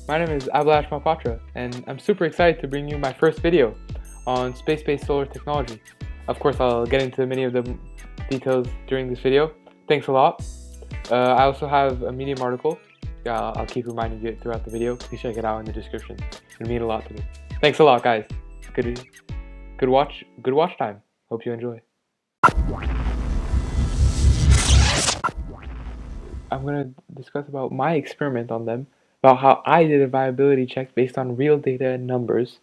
My name is Abhilash Mahapatra, and I'm super excited to bring you my first video on space-based solar technology. Of course, I'll get into many of the details during this video. Thanks a lot. I also have a Medium article. I'll keep reminding you throughout the video. Please check it out in the description. It would mean a lot to me. Thanks a lot, guys. Good watch time. Hope you enjoy. I'm going to discuss about my experiment on them, about how I did a viability check based on real data and numbers,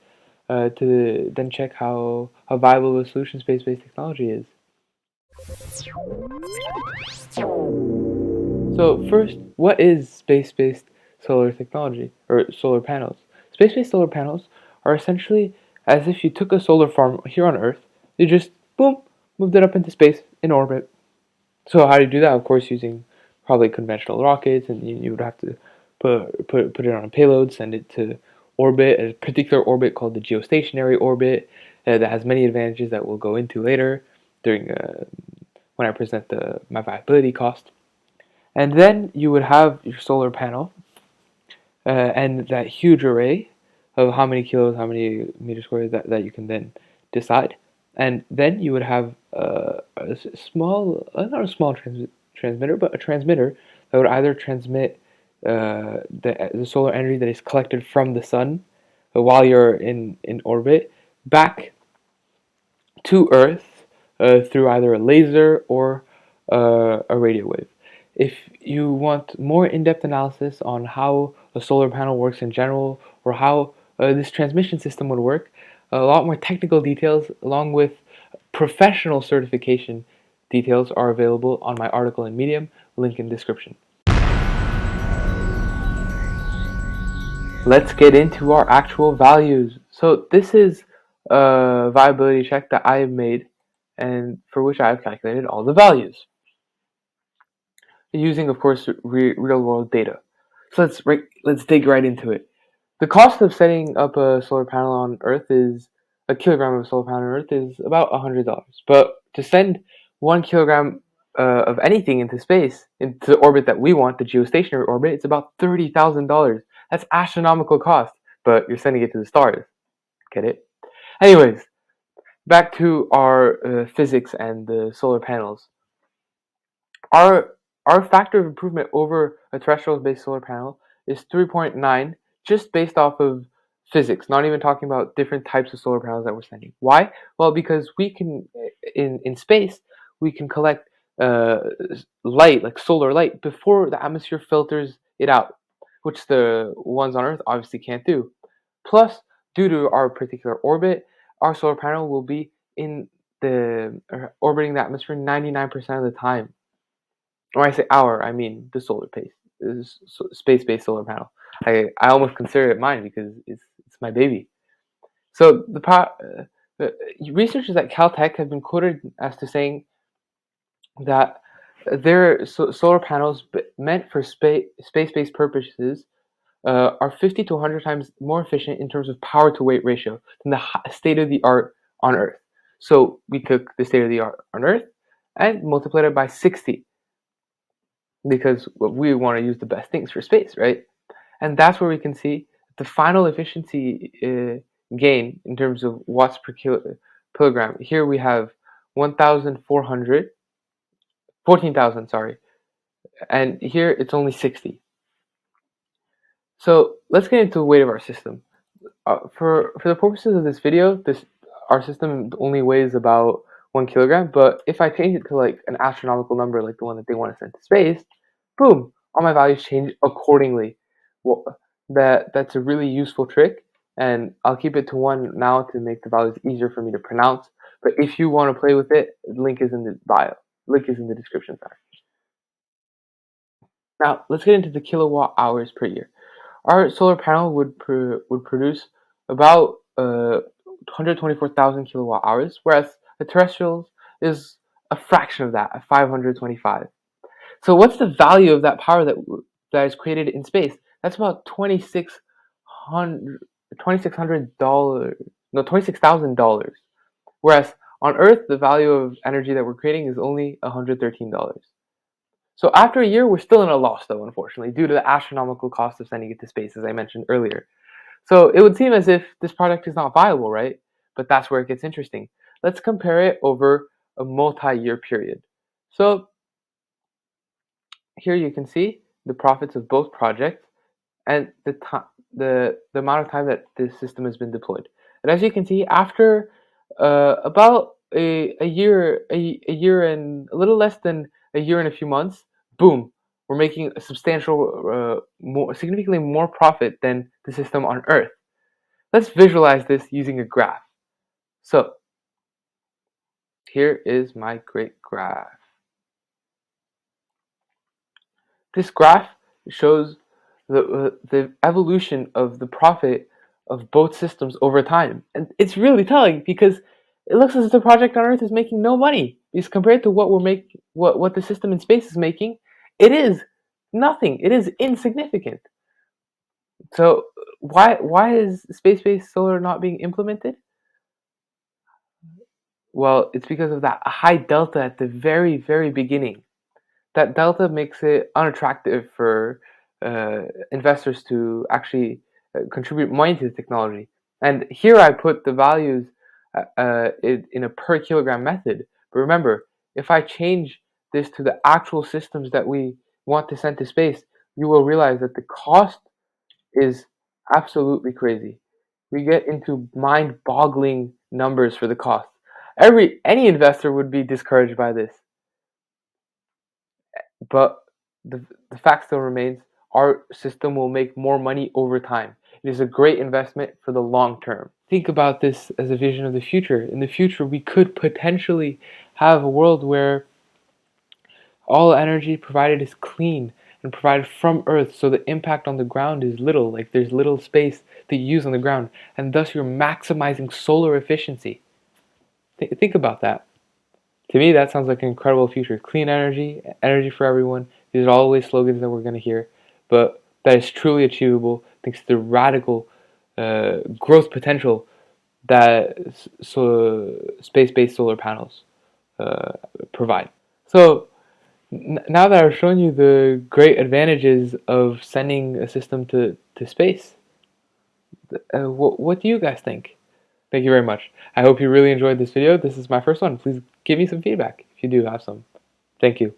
to then check how viable a solution space-based technology is. So first, what is space-based solar technology, or solar panels? Space-based solar panels are essentially as if you took a solar farm here on Earth, you just, boom, moved it up into space in orbit. So how do you do that? Of course, using probably conventional rockets, and you would have to put it on a payload, send it to orbit, a particular orbit called the geostationary orbit, that has many advantages that we'll go into later during when I present my viability cost. And then you would have your solar panel and that huge array of how many kilos, how many meters squared that you can then decide. And then you would have a small, not a small transmitter, but a transmitter that would either transmit the solar energy that is collected from the sun while you're in orbit back to Earth through either a laser or a radio wave. If you want more in-depth analysis on how a solar panel works in general, or how this transmission system would work, a lot more technical details along with professional certification details are available on my article in Medium, link in description. Let's get into our actual values. So this is a viability check that I have made and for which I have calculated all the values using, of course, real-world data. So let's dig right into it. The cost of setting up a solar panel on Earth is a kilogram of a solar panel on Earth is about $100. But to send 1 kilogram of anything into space, into the orbit that we want, the geostationary orbit, it's about $30,000. That's astronomical cost, but you're sending it to the stars. Get it? Anyways, back to our physics and the solar panels. Our factor of improvement over a terrestrial-based solar panel is 3.9, just based off of physics, not even talking about different types of solar panels that we're sending. Why? Well, because we can, in space, we can collect light, like solar light, before the atmosphere filters it out, which the ones on Earth obviously can't do. Plus, due to our particular orbit, our solar panel will be orbiting the atmosphere 99% of the time. When I say our, I mean the space-based solar panel. I almost consider it mine because it's my baby. So the researchers at Caltech have been quoted as to saying that their solar panels meant for space-based purposes are 50 to 100 times more efficient in terms of power to weight ratio than the state of the art on Earth. So we took the state of the art on Earth and multiplied it by 60, because we want to use the best things for space, right? And that's where we can see the final efficiency gain in terms of watts per kilogram. Here we have 1,400, 14,000, sorry, and here it's only 60. So let's get into the weight of our system. For the purposes of this video, our system only weighs about 1 kilogram, but if I change it to like an astronomical number, like the one that they want to send to space, boom, all my values change accordingly. Well, that's a really useful trick, and I'll keep it to 1 now to make the values easier for me to pronounce. But if you want to play with it, the link is in the bio. Link is in the description, sorry. Now, let's get into the kilowatt hours per year. Our solar panel would produce about 124,000 kilowatt hours, whereas the terrestrials is a fraction of that, at 525. So what's the value of that power that is created in space? That's about $26,000. Whereas on Earth, the value of energy that we're creating is only $113. So after a year, we're still in a loss, though, unfortunately, due to the astronomical cost of sending it to space, as I mentioned earlier. So it would seem as if this project is not viable, right? But that's where it gets interesting. Let's compare it over a multi-year period. So here you can see the profits of both projects and the amount of time that this system has been deployed. And as you can see, after about a year, a year and a little less than a year and a few months, boom, we're making a substantial, significantly more profit than the system on Earth. Let's visualize this using a graph. So here is my great graph. This graph shows the evolution of the profit of both systems over time. And it's really telling because it looks as if the project on Earth is making no money. Because compared to what the system in space is making, it is nothing. It is insignificant. So why is space-based solar not being implemented? Well, it's because of that high delta at the very, very beginning. That delta makes it unattractive for investors to actually contribute money to the technology. And here I put the values in a per kilogram method. But remember, if I change this to the actual systems that we want to send to space, you will realize that the cost is absolutely crazy. We get into mind-boggling numbers for the cost. Any investor would be discouraged by this. But the fact still remains, our system will make more money over time. It is a great investment for the long term. Think about this as a vision of the future. In the future, we could potentially have a world where all energy provided is clean and provided from Earth, so the impact on the ground is little, like there's little space to use on the ground, and thus you're maximizing solar efficiency. Think about that. To me, that sounds like an incredible future. Clean energy, energy for everyone. These are always slogans that we're going to hear, but that is truly achievable thanks to the radical growth potential that space-based solar panels provide. So now that I've shown you the great advantages of sending a system to space, what do you guys think? Thank you very much. I hope you really enjoyed this video. This is my first one. Please give me some feedback if you do have some. Thank you.